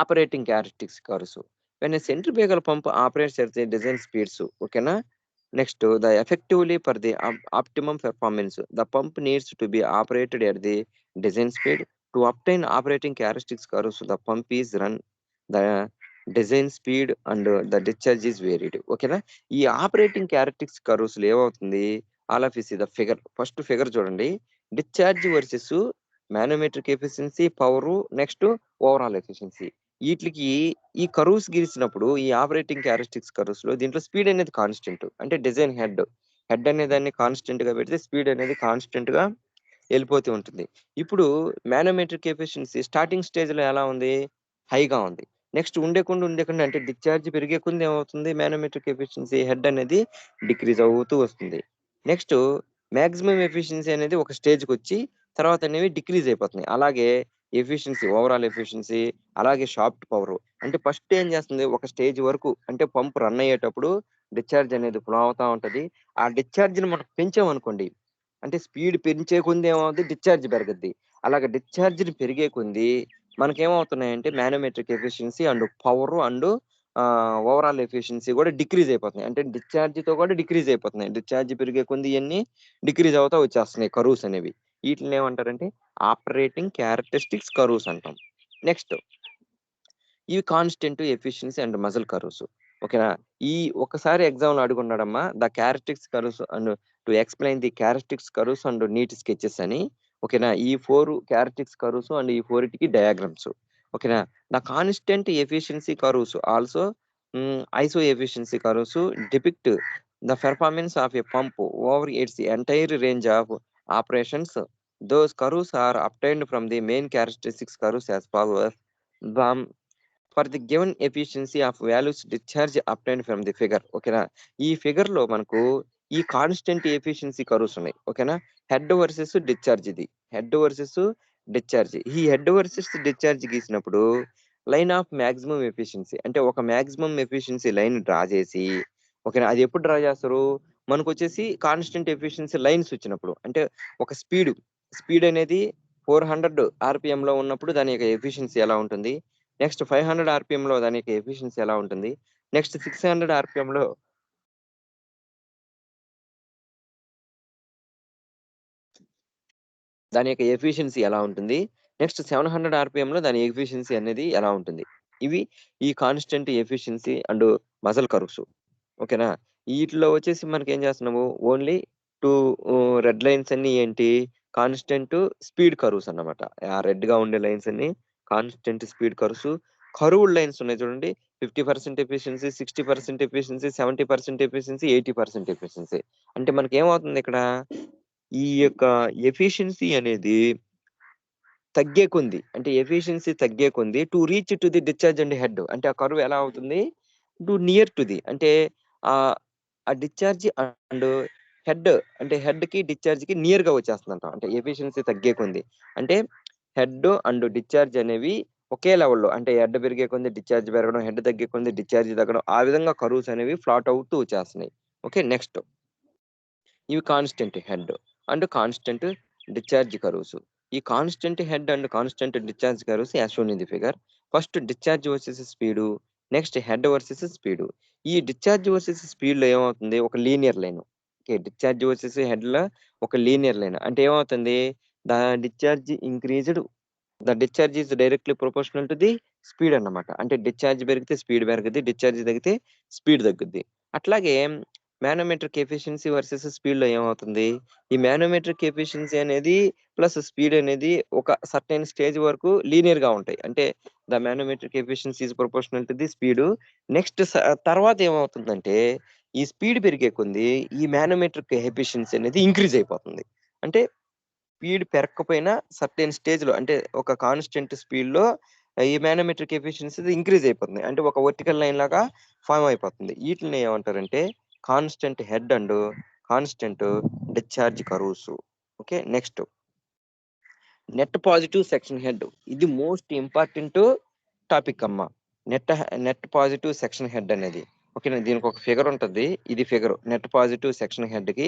operating characteristics curves. When a centrifugal pump operates at the design speeds. ఓకేనా? Next, the effectively for the optimum performance the pump needs to be operated at the design speed. To obtain operating characteristics curves the pump is run the design speed and the discharge is varied. ఓకేనా? ఈ operating characteristics curves లో ఏమవుతుంది? All of is the figure. First figure చూడండి, discharge versus manometric efficiency, power, next overall efficiency. వీటికి ఈ curves గీసినప్పుడు ఈ operating characteristics curves లో దీంట్లో స్పీడ్ అనేది కాన్స్టెంట్, అంటే డిజైన్ హెడ్ అనే దాన్ని కాన్స్టెంట్ గా పెడితే స్పీడ్ అనేది కాన్స్టెంట్ గా వెళ్ళిపోతూ ఉంటుంది. ఇప్పుడు మ్యానోమెట్రిక్ ఎఫిషియన్సీ స్టార్టింగ్ స్టేజ్ లో ఎలా ఉంది? హైగా ఉంది. నెక్స్ట్ ఉండేకుండా అంటే డిశ్చార్జ్ పెరిగే కొద్ది ఏమవుతుంది? మ్యానోమెట్రిక్ ఎఫిషియన్సీ హెడ్ అనేది డిక్రీజ్ అవుతూ వస్తుంది. నెక్స్ట్, మాక్సిమం ఎఫిషియన్సీ అనేది ఒక స్టేజ్ కి వచ్చి తర్వాత అనేవి డిక్రీజ్ అయిపోతుంది. అలాగే ఎఫిషియన్సీ, ఓవరాల్ ఎఫిషియన్సీ, అలాగే షాఫ్ట్ పవర్. అంటే ఫస్ట్ ఏం చేస్తుంది? ఒక స్టేజ్ వరకు, అంటే పంప్ రన్ అయ్యేటప్పుడు డిశ్చార్జ్ అనేది ఫ్లో అవుతా ఉంటది. ఆ డిశ్చార్జ్ ని మనం పెంచామనుకోండి, అంటే స్పీడ్ పెంచే కొద్ది ఏమవుతుంది? డిశ్చార్జ్ పెరగద్ది. అలాగే డిశ్చార్జ్ ని పెరిగే కొద్ది మనకేమవుతున్నాయంటే manometric efficiency and power and overall efficiency కూడా డిక్రీజ్ అయిపోతుంది. అంటే డిశ్చార్జ్‌తో కూడా డిక్రీజ్ అయిపోతున్నాయి. డిశ్చార్జ్ పెరిగే కొద్దీ ఇయన్నీ డిక్రీజ్ అవుతా వచ్చేస్తున్నాయి కర్వ్స్ అనేవి. ఈటిల్ని ఏమంటారంటే ఆపరేటింగ్ క్యారెక్టరిస్టిక్స్ కర్వ్స్ అంటాం. నెక్స్ట్ ఇవి constant, efficiency and muschel curves. ఓకేనా? ఈ ఒక్కసారి ఎగ్జామ్‌లో అడుగున్నాడమ్మా the characteristics curves and to explain the characteristics curves and neat sketches అని. ఓకేనా? ఈ 4 క్యారెక్టరిస్టిక్స్ కర్వ్స్ అండ్ ఈ 4టికి డయాగ్రామ్స్. ఓకేనా? The constant efficiency curves also iso efficiency curves depict the performance of a pump over its entire range of operations. Those curves are obtained from the main characteristics curves as follows. The for the given efficiency of values discharge obtain from the figure. ఓకేనా? ఈ figure లో మనకు ఈ constant efficiency curves ఉన్నాయి. ఓకేనా? Head versus discharge ఇది. Head versus discharge. ఈ head versus discharge గీసినప్పుడు లైన్ ఆఫ్ మాక్సిమం ఎఫిషియన్సీ అంటే ఒక మాక్సిమం ఎఫిషియన్సీ లైన్ డ్రా చేసి, ఓకేనా? అది ఎప్పుడు డ్రా చేస్తారు? మనకు వచ్చేసి కాన్స్టెంట్ ఎఫిషియన్సీ లైన్స్ వచ్చినప్పుడు. అంటే ఒక స్పీడ్ అనేది 400 ఆర్‌పిఎంలో ఉన్నప్పుడు దాని యొక్క ఎఫిషియన్సీ ఎలా ఉంటుంది? నెక్స్ట్ 500 ఆర్‌పిఎంలో దాని యొక్క ఎఫిషియన్సీ ఎలా ఉంటుంది? నెక్స్ట్ 600 ఆర్‌పిఎంలో దాని యొక్క ఎఫిషియన్సీ ఎలా ఉంటుంది? నెక్స్ట్ 700 ఆర్‌పిఎంలో దాని ఎఫిషియన్సీ అనేది ఎలా ఉంటుంది? ఇవి ఈ constant efficiency and muschel curves. ఓకేనా? ఈటిలో వచ్చేసి మనకేం చేస్తున్నాము ఓన్లీ 2 రెడ్ లైన్స్ అన్నీ ఏంటి? కాన్స్టెంట్ స్పీడ్ కర్వ్స్ అన్నమాట. ఆ రెడ్‌గా ఉండే లైన్స్ అన్నీ constant speed curves. Curved lines ఉన్నాయి చూడండి. 50% ఎఫిషియన్సీ, 60% ఎఫిషియన్సీ, 70% ఎఫిషియన్సీ, 80% ఎఫిషియన్సీ. అంటే మనకేమవుతుంది ఇక్కడ? ఈ యొక్క ఎఫిషియన్సీ అనేది తగ్గే కొంది. అంటే ఎఫిషియన్సీ తగ్గే కొంది to reach to the discharge and head. అంటే ఆ కర్వ్ ఎలా అవుతుంది? నియర్ టు ది అంటే ఆ డిశ్చార్జ్ అండ్ హెడ్ అంటే హెడ్‌కి, డిశ్చార్జ్‌కి నియర్‌గా వచ్చేస్తుందంట. అంటే ఎఫిషియన్సీ తగ్గే కొంది. అంటే హెడ్ అండ్ డిశ్చార్జ్ అనేవి ఒకే లెవెల్‌లో అంటే హెడ్ పెరిగే కొంది డిశ్చార్జ్ పెరగడం, హెడ్ తగ్గే కొంది డిశ్చార్జ్ తగ్గడం. ఆ విధంగా కర్వ్స్ అనేవి ఫ్లాట్ అవుతూ వచ్చేస్తున్నాయి. ఓకే. నెక్స్ట్ ఇవి constant head and constant discharge curves. ఈ constant head and constant discharge curves as shown in the figure. First discharge versus speed, next head versus speed. ఈ డిశ్చార్జ్ వర్సెస్ స్పీడ్‌లో ఏమవుతుంది? ఒక linear line. Okay. Discharge versus హెడ్‌లో ఒక linear line. అంటే ఏమవుతుంది? The discharge increased the discharge is directly proportional to the speed అన్నమాట. అంటే డిశ్చార్జ్ పెరిగితే స్పీడ్ పెరుగుద్ది. డిశ్చార్జ్ తగ్గితే స్పీడ్ తగ్గుద్ది. అట్లాగే మానోమెట్రిక్ ఎఫిషియన్సీ వర్సెస్ స్పీడ్‌లో ఏమవుతుంది? ఈ మానోమెట్రిక్ ఎఫిషియన్సీ అనేది ప్లస్ స్పీడ్ అనేది ఒక సర్టెన్ స్టేజ్ వరకు లీనియర్‌గా ఉంటాయి. అంటే the manometric efficiency is proportional to the speed. Next తర్వాత ఏమవుతుందంటే ఈ స్పీడ్ పెరిగే కొంది ఈ మానోమెట్రిక్ ఎఫిషియన్సీ అనేది ఇంక్రీజ్ అయిపోతుంది. అంటే స్పీడ్ పెరక్కపోయినా సర్టెన్ స్టేజ్‌లో అంటే ఒక కాన్స్టెంట్ స్పీడ్‌లో ఈ మానోమెట్రిక్ ఎఫిషియన్సీ ఇంక్రీజ్ అయిపోతుంది. అంటే ఒక వర్టికల్ లైన్ లాగా ఫార్మ్ అయిపోతుంది. ఈటిల్ని ఏమంటారంటే constant head and constant discharge curves. Okay. Next net positive section head. ఇది మోస్ట్ ఇంపార్టెంట్ టాపిక్ అమ్మా. నెట్ పాజిటివ్ సెక్షన్ హెడ్ అనేది. ఓకేనా? దీనికి ఒక ఫిగర్ ఉంటది. ఇది ఫిగర్ నెట్ పాజిటివ్ సెక్షన్ హెడ్‌కి.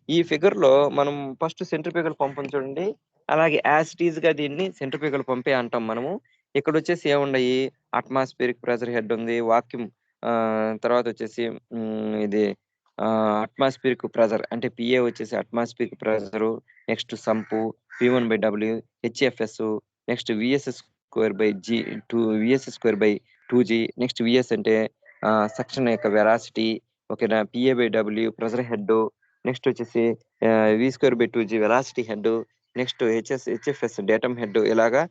ఈ ఫిగర్‌లో మనం ఫస్ట్ సెంట్రిఫ్యూగల్ పంప్ ఉంది చూడండి. అలాగే యాస్ ఇట్ ఈస్‌గా దీన్ని సెంట్రిఫ్యూగల్ పంపే అంటాం మనము. ఇక్కడొచ్చేసి ఏముండయి అట్మాస్ఫియరిక్ ప్రెషర్ హెడ్ ఉంది. వాక్యూమ్ తర్వాత వచ్చేసి ఇది అట్మాస్ఫియరిక్ ప్రెషర్ అంటే పిఏ వచ్చేసి atmospheric pressure. Next sump P1/W, HFS, next VS square by G 2 VS square by two G. Next VS అంటే సక్షన్ యొక్క వెలాసిటీ. ఓకేనా? PA W pressure head. నెక్స్ట్ వచ్చేసి V square by two G velocity head. Next HFS datum head. ఇలాగా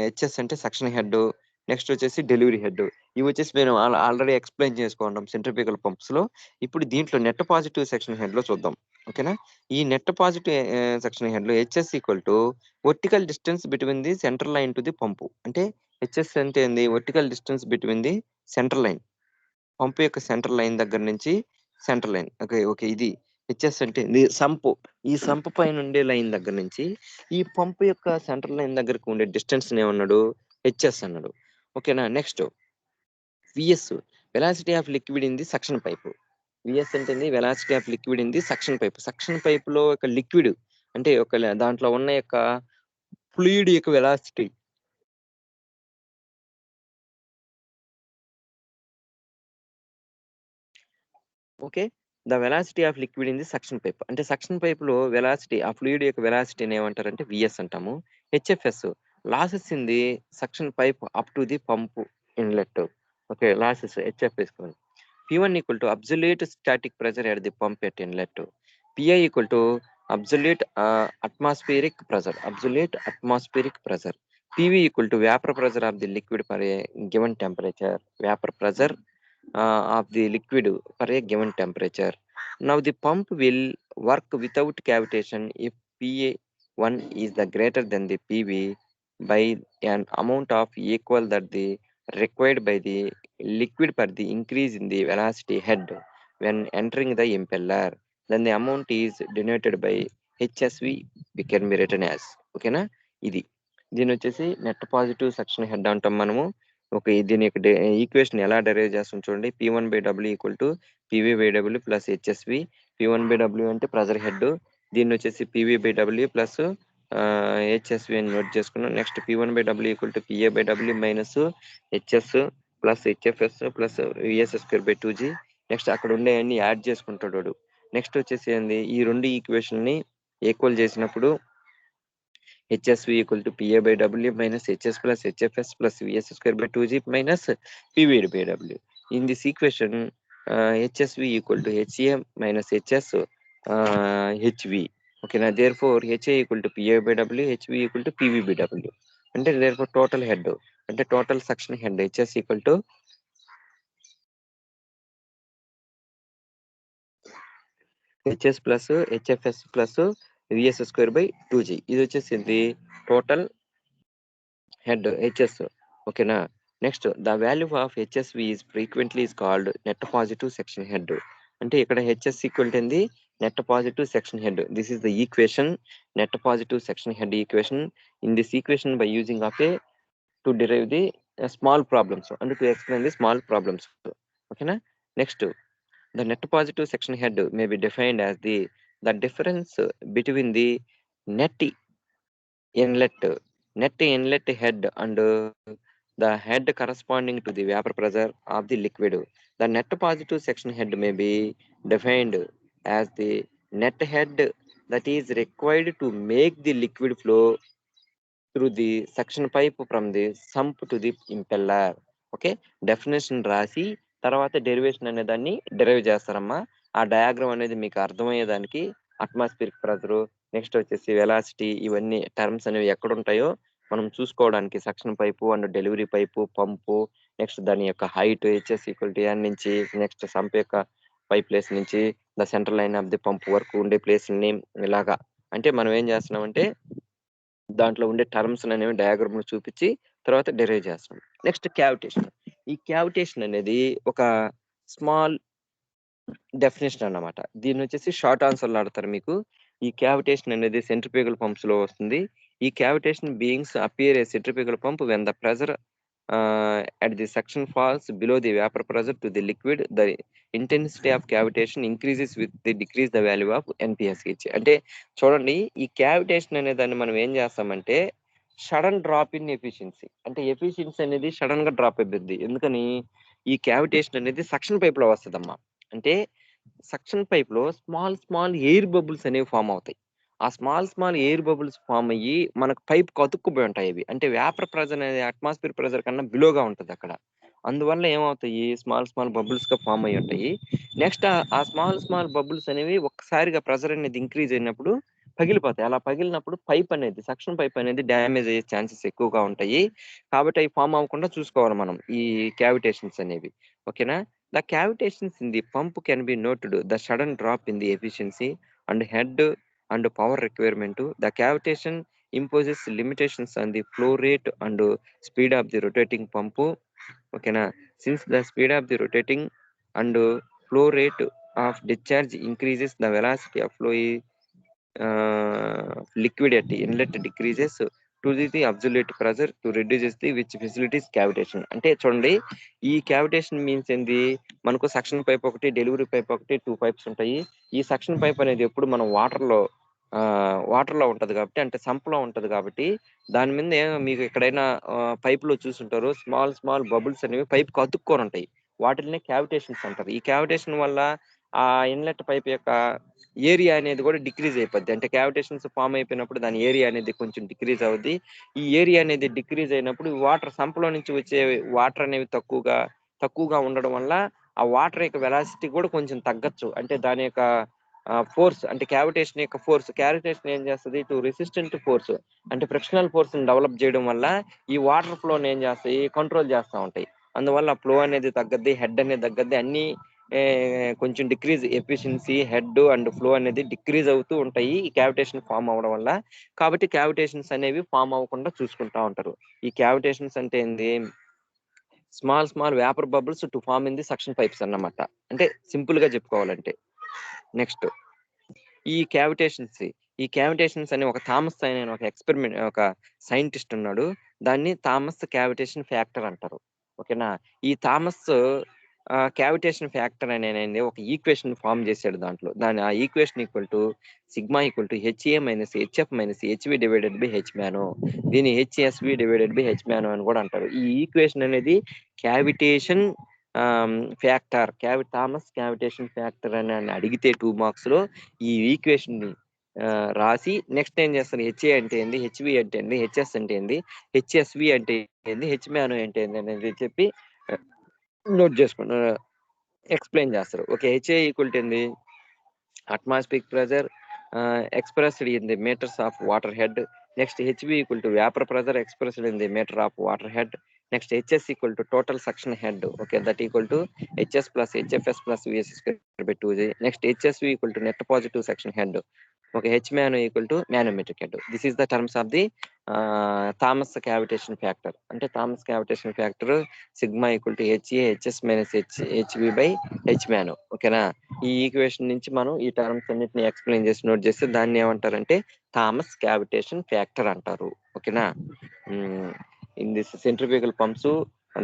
HS అంటే suction head. Next వచ్చేసి delivery head. ఇవి వచ్చేసి మేము ఆల్రెడీ ఎక్స్ప్లెయిన్ చేసుకున్నాం సెంట్రిఫ్యూగల్ పంప్స్‌లో. ఇప్పుడు దీంట్లో నెట్ పాజిటివ్ సెక్షన్ హెడ్‌లో చూద్దాం. ఓకేనా? ఈ నెట్ పాజిటివ్ సెక్షన్ హెడ్‌లో HS equal to vertical distance between the central line to the pump. అంటే హెచ్ఎస్ అంటే ఏంది? Vertical distance between the central line. Pump యొక్క సెంట్రల్ లైన్ దగ్గర నుంచి సెంట్రల్ లైన్. ఓకే. ఓకే. ఇది హెచ్ఎస్ అంటే ఇది సంపు. ఈ సంపు పైన ఉండే లైన్ దగ్గర నుంచి ఈ పంపు యొక్క సెంట్రల్ లైన్ దగ్గరకు ఉండే డిస్టెన్స్‌ని ఏమన్నాడు? హెచ్ఎస్ అన్నాడు. ఓకేనా? Next VS velocity of liquid in the suction pipe. VS అంటే velocity of liquid in the suction pipe. Suction పైప్‌లో ఒక లిక్విడ్ అంటే ఒక దాంట్లో ఉన్న యొక్క ఫ్లూయిడ్ యొక్క velocity. Okay. The velocity of liquid in the suction pipe. అంటే సక్షన్ పైప్‌లో వెలాసిటీ ఆ ఫ్లూయిడ్ యొక్క వెలాసిటీని ఏమంటారంటే వీఎస్ అంటాము. HFS losses in the suction pipe up to the pump inlet. Okay. Losses HFS. P1 equal to absolute static pressure at the pump at inlet. PI equal to absolute atmospheric pressure. Absolute atmospheric pressure. PV equal to vapor pressure of the liquid for a given temperature. Vapor pressure of the liquid for a given temperature. Now the pump will work without cavitation if PA1 is the greater than the PV by an amount of equal that the required by the liquid per the increase in the velocity head when entering the impeller. Then the amount is denoted by HSV, we can be written as. ఓకేనా ఇది దీని వచ్చేసి net positive section head అంటాం మనము. Okay. దీని యొక్క equation ఎలా derive చేస్తాం చూడండి. P1/W equal to PV/W plus HSV. P1/W అంటే ప్రెజర్ హెడ్. దీన్ని వచ్చేసి PV/W ప్లస్ హెచ్ఎస్వి అని నోట్ చేసుకున్నాం. Next P1/W equal to PA/W minus HS plus HFS plus VS²/2G. Next అక్కడ ఉండే అన్ని యాడ్ చేసుకుంటాడు వాడు. నెక్స్ట్ వచ్చేసి ఏంది ఈ రెండు ఈక్వేషన్ని ఈక్వల్ చేసినప్పుడు HSV equal to PA/W minus HS plus HFS plus VS²/2G minus PV/W. In this equation, HSV equal to HA minus HS HV. Okay, now therefore HA equal to PA/W, HV equal to PV/W. And therefore total head, and the total suction head HS equal to HS plus HFS plus VS²/2G. ఇది వచ్చేసింది total head HS. Okay na. Next, the value of HSV is frequently is called net positive section head. అంటే ఇక్కడ HS equal to the net positive section head. This is the equation, net positive section head equation. In this equation by using of a to derive the small problems and to explain the small problems. Okay na. Next, the net positive section head may be defined as the difference between the net inlet head and the head corresponding to the vapor pressure of the liquid. The net positive section head may be defined as the net head that is required to make the liquid flow through the suction pipe from the sump to the impeller. Okay. Definition రాసి తర్వాత derivation అనే దాన్ని derive చేస్తారమ్మా. ఆ diagram అనేది మీకు అర్థమయ్యేదానికి atmospheric pressure, next వచ్చేసి వెలాసిటీ, ఇవన్నీ టర్మ్స్ అనేవి ఎక్కడ ఉంటాయో మనం చూసుకోవడానికి suction pipe and delivery pipe, pump, next దాని యొక్క height HS equal to N నుంచి, నెక్స్ట్ సంప్ యొక్క పైప్ ప్లేస్ నుంచి the central line of the pump వరకు ఉండే ప్లేస్ని ఇలాగా. అంటే మనం ఏం చేస్తున్నామంటే దాంట్లో ఉండే టర్మ్స్ అనేవి డయాగ్రామ్ లో చూపించి తర్వాత డెరైవ్ చేస్తాం. Next cavitation. ఈ క్యావిటేషన్ అనేది ఒక స్మాల్ డెఫినేషన్ అన్నమాట. దీన్ని వచ్చేసి షార్ట్ ఆన్సర్లు ఆడతారు మీకు. ఈ క్యావిటేషన్ అనేది సెంట్రిఫ్యూగల్ పంప్స్ లో వస్తుంది. ఈ cavitation beings appear A centrifugal pump when the pressure at the suction falls below the vapor pressure to the liquid. The intensity of cavitation increases with the decrease the value of NPSH. అంటే చూడండి, ఈ cavitation అనే దాన్ని మనం ఏం చేస్తామంటే sudden drop in efficiency, అంటే efficiency అనేది సడన్ గా డ్రాప్ అయిపోద్ది. ఎందుకని ఈ క్యావిటేషన్ అనేది సక్షన్ పైప్ లో వస్తుందమ్మా. అంటే సక్షన్ పైప్ లో స్మాల్ ఎయిర్ బబుల్స్ అనేవి ఫామ్ అవుతాయి. ఆ స్మాల్ ఎయిర్ బబుల్స్ ఫామ్ అయ్యి మనకు పైప్ కతుక్కుపోయి ఉంటాయి. ఇవి అంటే వేపర్ ప్రెజర్ అనేది అట్మాస్ఫియర్ ప్రెజర్ కన్నా బిలోగా ఉంటుంది అక్కడ. అందువల్ల ఏమవుతాయి, స్మాల్ బబుల్స్ గా ఫామ్ అయ్యి ఉంటాయి. నెక్స్ట్ ఆ స్మాల్ బబుల్స్ అనేవి ఒక్కసారిగా ప్రెజర్ అనేది ఇంక్రీజ్ అయినప్పుడు పగిలిపోతాయి. అలా పగిలినప్పుడు పైప్ అనేది సక్షన్ పైప్ అనేది డ్యామేజ్ అయ్యే ఛాన్సెస్ ఎక్కువగా ఉంటాయి. కాబట్టి అవి ఫామ్ అవ్వకుండా చూసుకోవాలి మనం ఈ క్యావిటేషన్స్ అనేవి. ఓకేనా. The cavitations in the pump can be noted the sudden drop in the efficiency and head and power requirement. The cavitation imposes limitations on the flow rate and speed of the rotating pump. Okay na. Since the speed of the rotating and flow rate of discharge increases, the velocity of flow liquid at the inlet decreases to the absolute pressure to reduce the which facilities cavitation. అంటే చూడండి, ఈ cavitation means ఏంది, మనకు suction pipe ఒకటి, delivery pipe ఒకటి, 2 pipes ఉంటాయి. ఈ suction pipe అనేది ఎప్పుడు మనం వాటర్ లో ఉంటది కాబట్టి, అంటే సంపులో ఉంటది కాబట్టి దాని మీద మీకు ఎక్కడైనా పైప్ లో చూసుంటారు స్మాల్ బబుల్స్ అనేవి పైప్ కు అతుక్కొని ఉంటాయి. వాటిల్ని క్యావిటేషన్స్ అంటారు. ఈ క్యావిటేషన్ వల్ల ఆ ఇన్లెట్ పైప్ యొక్క ఏరియా అనేది కూడా డిక్రీజ్ అయిపోద్ది. అంటే క్యావిటేషన్స్ ఫామ్ అయిపోయినప్పుడు దాని ఏరియా అనేది కొంచెం డిక్రీజ్ అవుద్ది. ఈ ఏరియా అనేది డిక్రీజ్ అయినప్పుడు వాటర్ సంపలో నుంచి వచ్చే వాటర్ అనేవి తక్కువగా ఉండడం వల్ల ఆ వాటర్ యొక్క వెలాసిటీ కూడా కొంచెం తగ్గచ్చు. అంటే దాని యొక్క ఫోర్స్, అంటే క్యావిటేషన్ యొక్క క్యావిటేషన్ ఏం చేస్తుంది, టు రెసిస్టెంట్ ఫోర్స్ అంటే ఫ్రిక్షనల్ ఫోర్స్ డెవలప్ చేయడం వల్ల ఈ వాటర్ ఫ్లోని ఏం చేస్తాయి, కంట్రోల్ చేస్తూ ఉంటాయి. అందువల్ల ఫ్లో అనేది తగ్గద్ది, హెడ్ అనేది తగ్గద్ది, అన్ని కొంచెం decrease efficiency, head and flow అనేది డిక్రీజ్ అవుతూ ఉంటాయి ఈ క్యావిటేషన్ ఫామ్ అవడం వల్ల. కాబట్టి క్యావిటేషన్స్ అనేవి ఫామ్ అవ్వకుండా చూసుకుంటా ఉంటారు. ఈ క్యావిటేషన్స్ అంటే ఏంది, small vapour bubbles to form in the suction pipes అన్నమాట. అంటే సింపుల్ గా చెప్పుకోవాలంటే. నెక్స్ట్ ఈ క్యావిటేషన్స్ అని ఒక థామస్ అనే ఒక సైంటిస్ట్ ఉన్నాడు. దాన్ని థామస్ క్యావిటేషన్ ఫ్యాక్టర్ అంటారు. ఓకేనా. ఈ థామస్ క్యావిటేషన్ ఫ్యాక్టర్ అనేది ఒక ఈక్వేషన్ ఫామ్ చేశాడు. ఆ equation equal to sigma equal to HA minus HF minus HV divided by H mano. దీన్ని HSV divided by H mano అని కూడా అంటారు. ఈ ఈక్వేషన్ అనేది క్యావిటేషన్ థామస్ క్యావిటేషన్ ఫ్యాక్టర్ అని అడిగితే 2 మార్క్స్ లో ఈ ఈక్వేషన్ ని రాసి నెక్స్ట్ ఏం చేస్తారు, హెచ్ఏ అంటే ఏంది, హెచ్వి అంటే ఏంది, హెచ్ఎస్ అంటే ఏంది, హెచ్ఎస్వి అంటే ఏంది, హెచ్ మ్యానో అంటే ఏంది అనేది చెప్పి నోట్ చేసుకుని ఎక్స్ప్లెయిన్ చేస్తారు. ఓకే. హెచ్ఏ ఈక్వల్ టు ఏంది, atmospheric pressure expressed in the meters of water head. Next HV equal to vapor pressure expressed in the meter of water head. Next HS equal to total suction head. Okay, that equal to HS plus HFS plus VS square by 2G. Next HSV equal to net positive suction head. Okay, H mano equal to manometric head. This is the terms of the Thomas cavitation factor. Ante Thomas cavitation factor sigma equal to HA HS minus HV by H mano. Okay na. ఈ equation నుంచి మనం ఈ terms అన్నిటిని explain చేసి note చేస్తే దాన్ని ఏమంటారంటే Thomas cavitation factor అంటారు. ఓకేనా. In this centrifugal pumps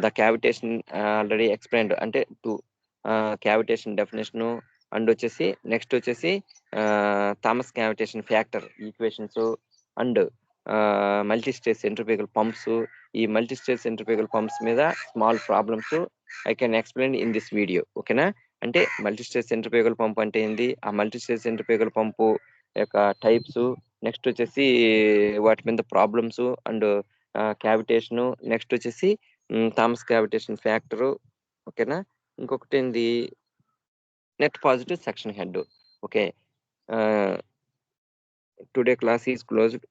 the cavitation already explained, అంటే టు క్యావిటేషన్ డెఫినేషన్ అండ్ వచ్చేసి నెక్స్ట్ వచ్చేసి Thomas cavitation factor equations and multistage centrifugal pumps. ఈ మల్టీస్టేజ్ సెంట్రిఫ్యూగల్ పంప్స్ మీద small problems I can explain in this video. ఓకేనా. అంటే multistage centrifugal pump అంటే ఏంది, ఆ మల్టీస్టేజ్ సెంట్రిఫ్యూగల్ పంపు యొక్క టైప్స్, నెక్స్ట్ వచ్చేసి వాటి మీద ప్రాబ్లమ్స్ అండ్ క్యావిటేషన్, నెక్స్ట్ వచ్చేసి థామస్ క్యావిటేషన్ ఫ్యాక్టర్. ఓకేనా. ఇంకొకటి ఏంది, net positive section head. Okay. Today class is closed.